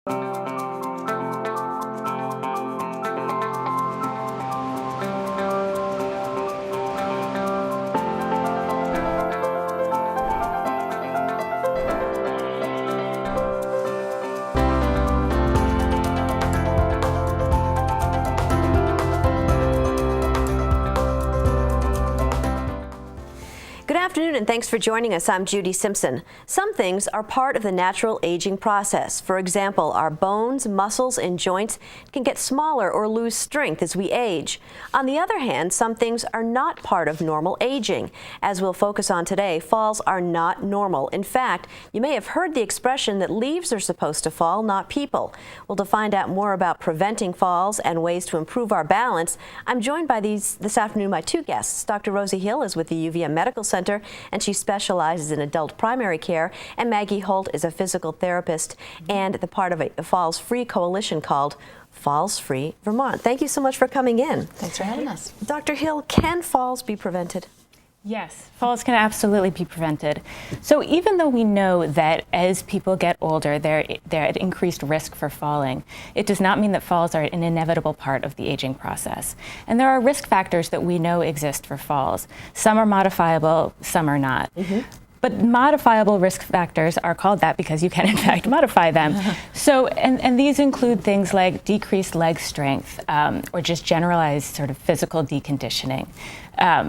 Good afternoon and thanks for joining us. I'm Judy Simpson. Some things are part of the natural aging process. For example, our bones, muscles, and joints can get smaller or lose strength as we age. On the other hand, some things are not part of normal aging. As we'll focus on today, falls are not normal. In fact, you may have heard the expression that leaves are supposed to fall, not people. Well, to find out more about preventing falls and ways to improve our balance, I'm joined by this afternoon by two guests. Dr. Rosie Hill is with the UVM Medical Center, and she specializes in adult primary care, and Maggie Holt is a physical therapist and the part of a Falls Free coalition called Falls Free Vermont. Thank you so much for coming in. Thanks for having us. Dr. Hill, can falls be prevented? Yes, falls can absolutely be prevented. So even though we know that as people get older, they're at increased risk for falling, it does not mean that falls are an inevitable part of the aging process. And there are risk factors that we know exist for falls. Some are modifiable, some are not. But modifiable risk factors are called that because you can, in fact, modify them. So, and these include things like decreased leg strength or just generalized sort of physical deconditioning,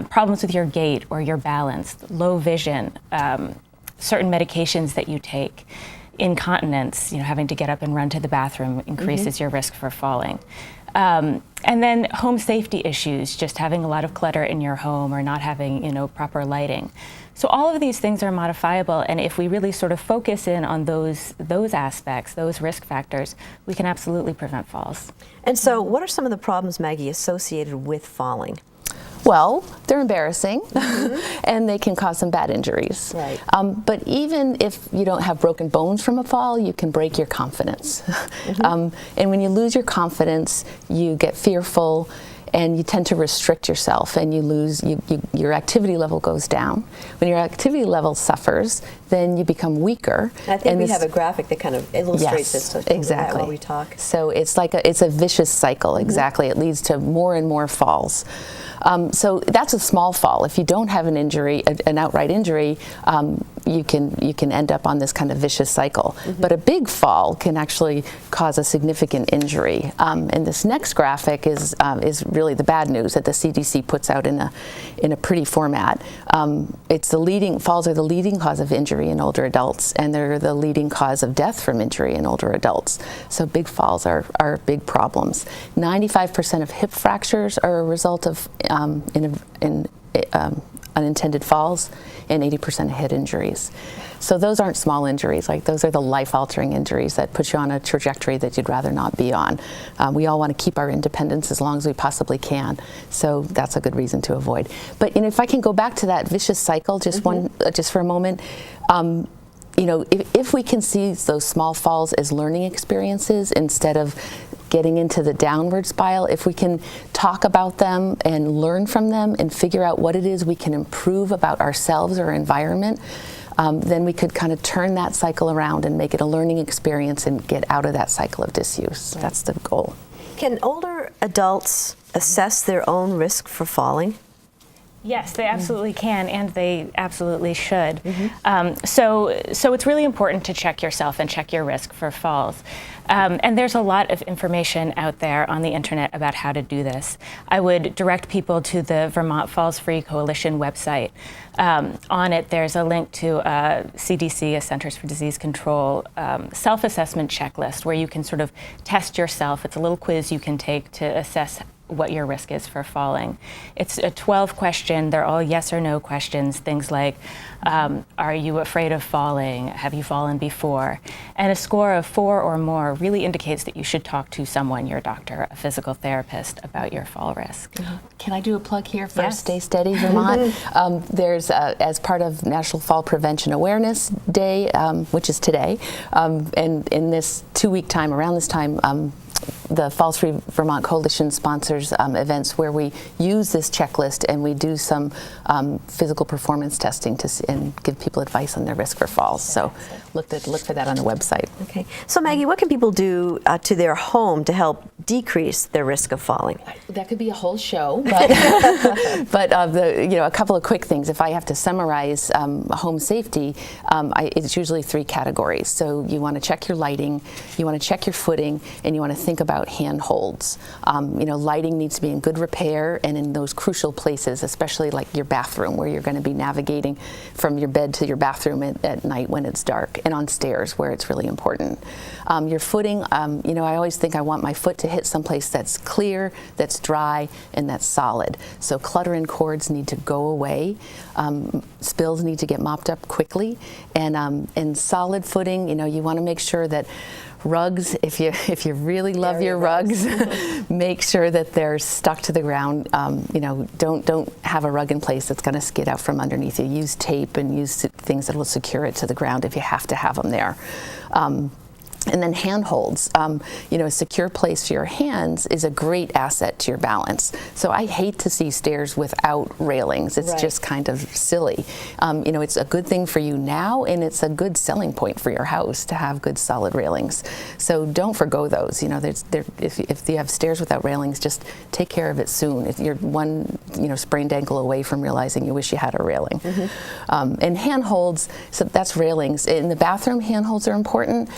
problems with your gait or your balance, low vision, certain medications that you take, incontinence, having to get up and run to the bathroom increases your risk for falling. And then home safety issues, just having a lot of clutter in your home or not having, proper lighting. So all of these things are modifiable, and if we really sort of focus in on those aspects, those risk factors, we can absolutely prevent falls. And so what are some of the problems, Maggie, associated with falling? Well, they're embarrassing, and they can cause some bad injuries. Right. But even if you don't have broken bones from a fall, you can break your confidence. And when you lose your confidence, you get fearful, and you tend to restrict yourself, and you lose, your activity level goes down. When your activity level suffers, then you become weaker. I think we have a graphic that kind of illustrates this. So exactly. While we talk. So it's like it's a vicious cycle. Exactly. It leads to more and more falls. So that's a small fall. If you don't have an injury, an outright injury, you can end up on this kind of vicious cycle. But a big fall can actually cause a significant injury. And this next graphic is really the bad news that the CDC puts out in a pretty format. Falls are the leading cause of injury in older adults, and they're the leading cause of death from injury in older adults. So big falls are big problems. 95% of hip fractures are a result of unintended falls, and 80% of head injuries. So those aren't small injuries. Like, those are the life-altering injuries that put you on a trajectory that you'd rather not be on. We all want to keep our independence as long as we possibly can, so that's a good reason to avoid. But if I can go back to that vicious cycle just for a moment, if we can see those small falls as learning experiences instead of getting into the downward spiral, if we can talk about them and learn from them and figure out what it is we can improve about ourselves or environment, then we could kind of turn that cycle around and make it a learning experience and get out of that cycle of disuse. Right. That's the goal. Can older adults assess their own risk for falling? Yes, they absolutely can, and they absolutely should. So it's really important to check yourself and check your risk for falls. And there's a lot of information out there on the internet about how to do this. I would direct people to the Vermont Falls Free Coalition website. On it, there's a link to CDC, a Centers for Disease Control, self-assessment checklist where you can sort of test yourself. It's a little quiz you can take to assess what your risk is for falling. It's a 12 question, they're all yes or no questions, things like, are you afraid of falling? Have you fallen before? And a score of 4 or more really indicates that you should talk to someone, your doctor, a physical therapist, about your fall risk. Can I do a plug here for Yes. Stay Steady Vermont? There's, as part of National Fall Prevention Awareness Day, which is today, and in this 2-week time, around this time, the Falls Free Vermont Coalition sponsors events where we use this checklist and we do some physical performance testing and give people advice on their risk for falls. So look for that on the website. Okay. So Maggie, what can people do to their home to help decrease their risk of falling? That could be a whole show, but, a couple of quick things. If I have to summarize home safety, it's usually 3 categories. So you want to check your lighting, you want to check your footing, and you want to think about handholds. Lighting needs to be in good repair and in those crucial places, especially like your bathroom, where you're going to be navigating from your bed to your bathroom at night when it's dark, and on stairs where it's really important. Your footing, I always think I want my foot to hit someplace that's clear, that's dry, and that's solid. So clutter and cords need to go away. Spills need to get mopped up quickly, and solid footing. You want to make sure that rugs, if you really love your rugs, make sure that they're stuck to the ground. Don't have a rug in place that's going to skid out from underneath you. Use tape and use things that will secure it to the ground if you have to have them there. And then handholds, a secure place for your hands is a great asset to your balance. So I hate to see stairs without railings. It's just kind of silly. It's a good thing for you now, and it's a good selling point for your house to have good solid railings. So don't forgo those. If you have stairs without railings, just take care of it soon. If you're one, sprained ankle away from realizing you wish you had a railing. And handholds, so that's railings. In the bathroom, handholds are important.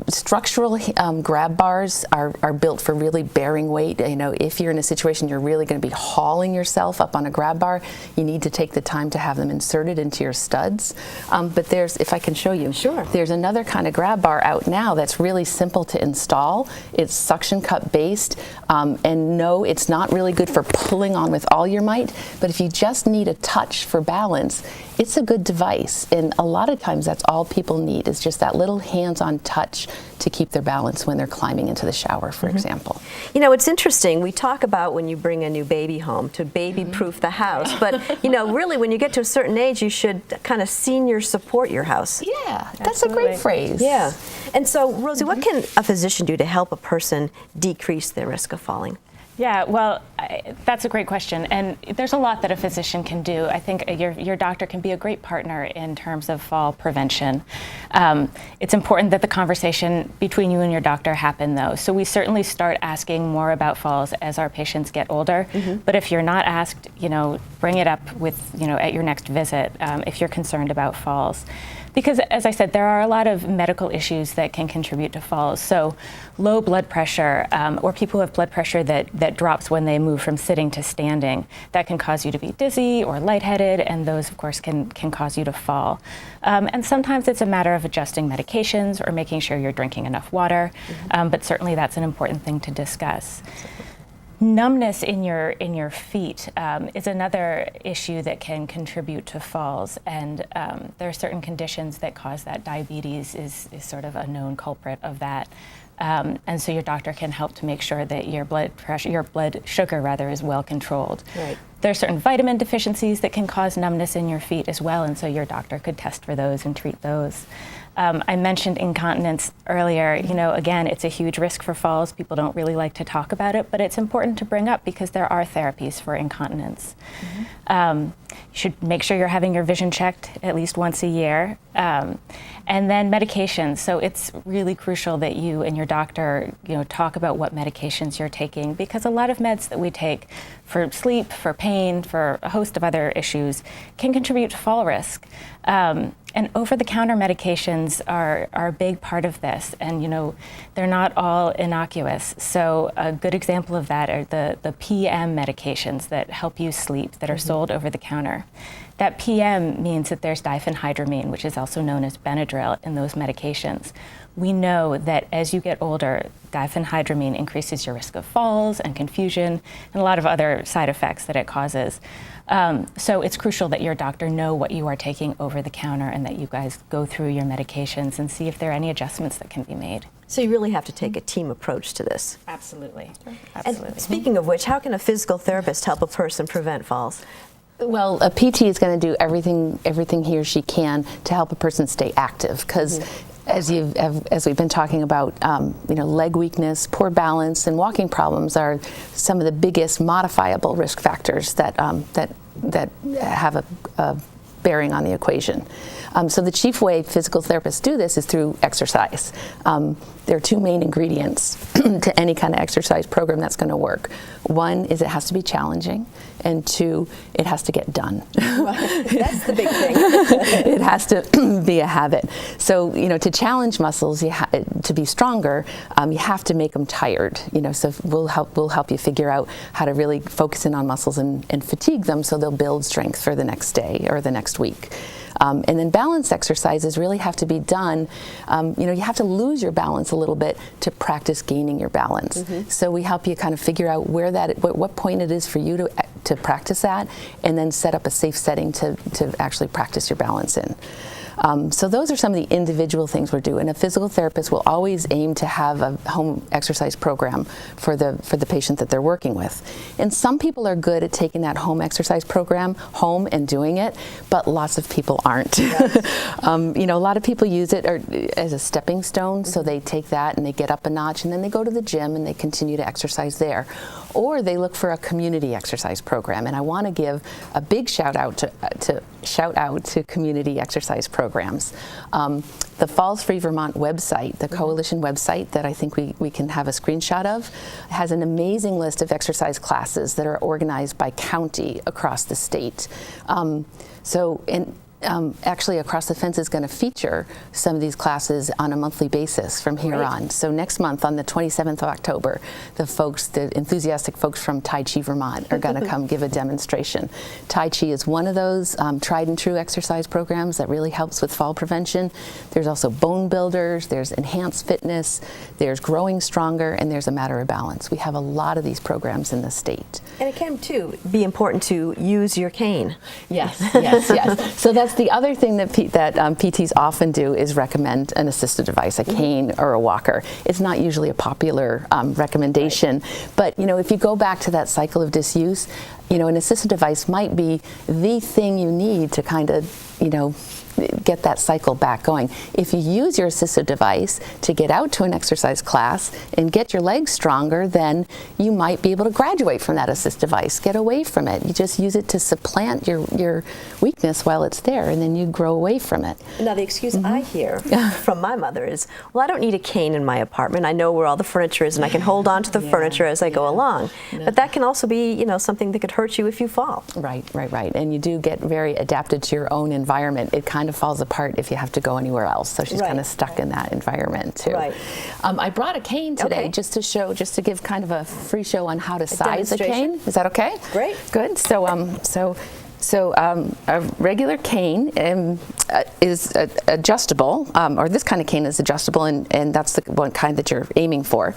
Structural grab bars are built for really bearing weight. If you're in a situation you're really going to be hauling yourself up on a grab bar, you need to take the time to have them inserted into your studs. But if I can show you, sure. There's another kind of grab bar out now that's really simple to install. It's suction cup based, and no, it's not really good for pulling on with all your might, but if you just need a touch for balance, it's a good device. And a lot of times that's all people need, is just that little hands-on touch to keep their balance when they're climbing into the shower, for example. It's interesting. We talk about when you bring a new baby home to baby-proof the house, but really when you get to a certain age, you should kind of senior support your house. Yeah, that's a great phrase. Yeah. And so, Rosie, what can a physician do to help a person decrease their risk of falling? Yeah, well, that's a great question, and there's a lot that a physician can do. I think your doctor can be a great partner in terms of fall prevention. It's important that the conversation between you and your doctor happen, though. So we certainly start asking more about falls as our patients get older. But if you're not asked, bring it up with, at your next visit if you're concerned about falls. Because, as I said, there are a lot of medical issues that can contribute to falls. So low blood pressure, or people who have blood pressure that drops when they move from sitting to standing, that can cause you to be dizzy or lightheaded, and those, of course, can cause you to fall. And sometimes it's a matter of adjusting medications or making sure you're drinking enough water, but certainly that's an important thing to discuss. Numbness in your feet is another issue that can contribute to falls, and there are certain conditions that cause that. Diabetes is sort of a known culprit of that, and so your doctor can help to make sure that your blood sugar is well controlled. Right. There are certain vitamin deficiencies that can cause numbness in your feet as well, and so your doctor could test for those and treat those. I mentioned incontinence earlier. Again, it's a huge risk for falls. People don't really like to talk about it, but it's important to bring up because there are therapies for incontinence. You should make sure you're having your vision checked at least once a year. And then medications. So it's really crucial that you and your doctor, talk about what medications you're taking, because a lot of meds that we take for sleep, for pain, for a host of other issues can contribute to fall risk. And over-the-counter medications are a big part of this, and they're not all innocuous. So a good example of that are the PM medications that help you sleep that are sold over the counter. That PM means that there's diphenhydramine, which is also known as Benadryl, in those medications. We know that as you get older, diphenhydramine increases your risk of falls and confusion and a lot of other side effects that it causes. So it's crucial that your doctor know what you are taking over the counter and that you guys go through your medications and see if there are any adjustments that can be made. So you really have to take a team approach to this. Absolutely. And speaking of which, how can a physical therapist help a person prevent falls? Well, a PT is going to do everything he or she can to help a person stay active, because As we've been talking about, leg weakness, poor balance, and walking problems are some of the biggest modifiable risk factors that have a bearing on the equation. So the chief way physical therapists do this is through exercise. There are two main ingredients to any kind of exercise program that's going to work. One is it has to be challenging, and two, it has to get done. That's the big thing. It has to be a habit. So, to challenge muscles, to be stronger, you have to make them tired. So we'll help you figure out how to really focus in on muscles and fatigue them so they'll build strength for the next day or the next week. And then balance exercises really have to be done. You have to lose your balance a little bit to practice gaining your balance. So we help you kind of figure out what point it is for you to practice that, and then set up a safe setting to actually practice your balance in. So those are some of the individual things we're doing. A physical therapist will always aim to have a home exercise program for the patient that they're working with. And some people are good at taking that home exercise program home and doing it, but lots of people aren't. Yes. A lot of people use it as a stepping stone, so they take that and they get up a notch, and then they go to the gym and they continue to exercise there. Or they look for a community exercise program, and I want to give a big shout out to community exercise programs. The Falls Free Vermont website, the coalition website that I think we can have a screenshot of, has an amazing list of exercise classes that are organized by county across the state. Actually, Across the Fence is going to feature some of these classes on a monthly basis from here on. So next month, on the 27th of October, the enthusiastic folks from Tai Chi Vermont are going to come give a demonstration. Tai Chi is one of those tried and true exercise programs that really helps with fall prevention. There's also Bone Builders, there's Enhanced Fitness, there's Growing Stronger, and there's A Matter of Balance. We have a lot of these programs in the state. And it can, too, be important to use your cane. Yes. So that's the other thing that PTs often do is recommend an assistive device, a cane or a walker. It's not usually a popular recommendation, but if you go back to that cycle of disuse, an assistive device might be the thing you need to kind of, get that cycle back going. If you use your assistive device to get out to an exercise class and get your legs stronger, then you might be able to graduate from that assistive device, get away from it. You just use it to supplant your weakness while it's there, and then you grow away from it. Now, the excuse I hear from my mother is, well, I don't need a cane in my apartment. I know where all the furniture is, and I can hold on to the furniture as I go along. No. But that can also be, something that could hurt you if you fall. Right. And you do get very adapted to your own environment. It kind of falls apart if you have to go anywhere else. So she's kind of stuck in that environment too. Right. I brought a cane today just to give kind of a free show on how to size a cane. Is that okay? Great. Good. So a regular cane is adjustable, or this kind of cane is adjustable, and that's the one kind that you're aiming for.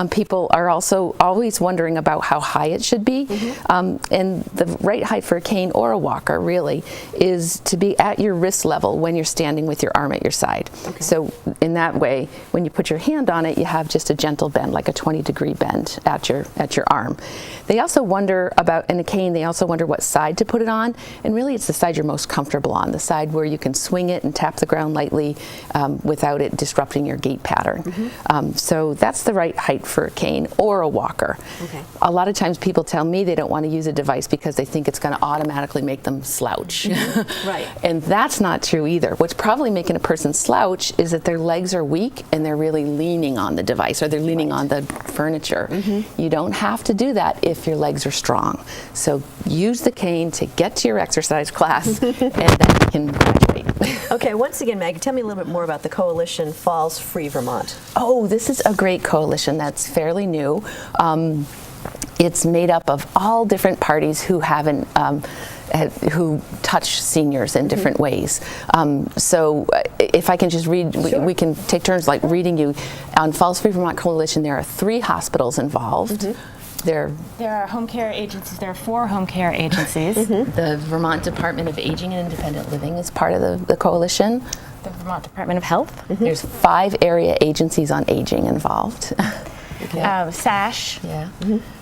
People are also always wondering about how high it should be, and the right height for a cane or a walker really is to be at your wrist level when you're standing with your arm at your side. Okay. So in that way, when you put your hand on it, you have just a gentle bend, like a 20-degree bend at your arm. They also wonder about, in a cane, they also wonder what side to put it on. And really it's the side you're most comfortable on, the side where you can swing it and tap the ground lightly without it disrupting your gait pattern. So that's the right height for a cane or a walker. Okay. A lot of times people tell me they don't want to use a device because they think it's going to automatically make them slouch. Right. And that's not true either. What's probably making a person slouch is that their legs are weak and they're really leaning on the device, or they're leaning on the furniture. You don't have to do that if your legs are strong. So use the cane to get to your exercise class and then you can graduate. Okay, once again, Maggie, tell me a little bit more about the coalition Falls Free Vermont. Oh, this is a great coalition that's fairly new. It's made up of all different parties who haven't who touch seniors in different ways. So if I can just read, we can take turns like reading you. On Falls Free Vermont Coalition, there are 3 hospitals involved. There are home care agencies. There are 4 home care agencies. The Vermont Department of Aging and Independent Living is part of the coalition. The Vermont Department of Health. There's 5 area agencies on aging involved. SASH. Yeah.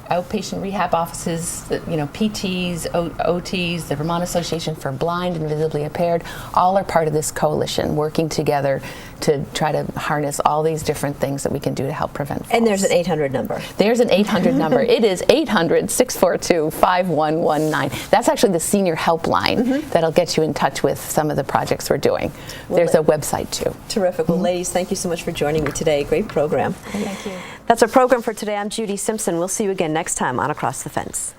Outpatient rehab offices, PTs, OTs, the Vermont Association for Blind and Visibly Impaired, all are part of this coalition working together to try to harness all these different things that we can do to help prevent falls. And there's an 800 number. There's an 800 number. It is 800-642-5119. That's actually the senior helpline that'll get you in touch with some of the projects we're doing. There's a website too. Terrific. Well, ladies, thank you so much for joining me today. Great program. Thank you. That's our program for today. I'm Judy Simpson. We'll see you again next time on Across the Fence.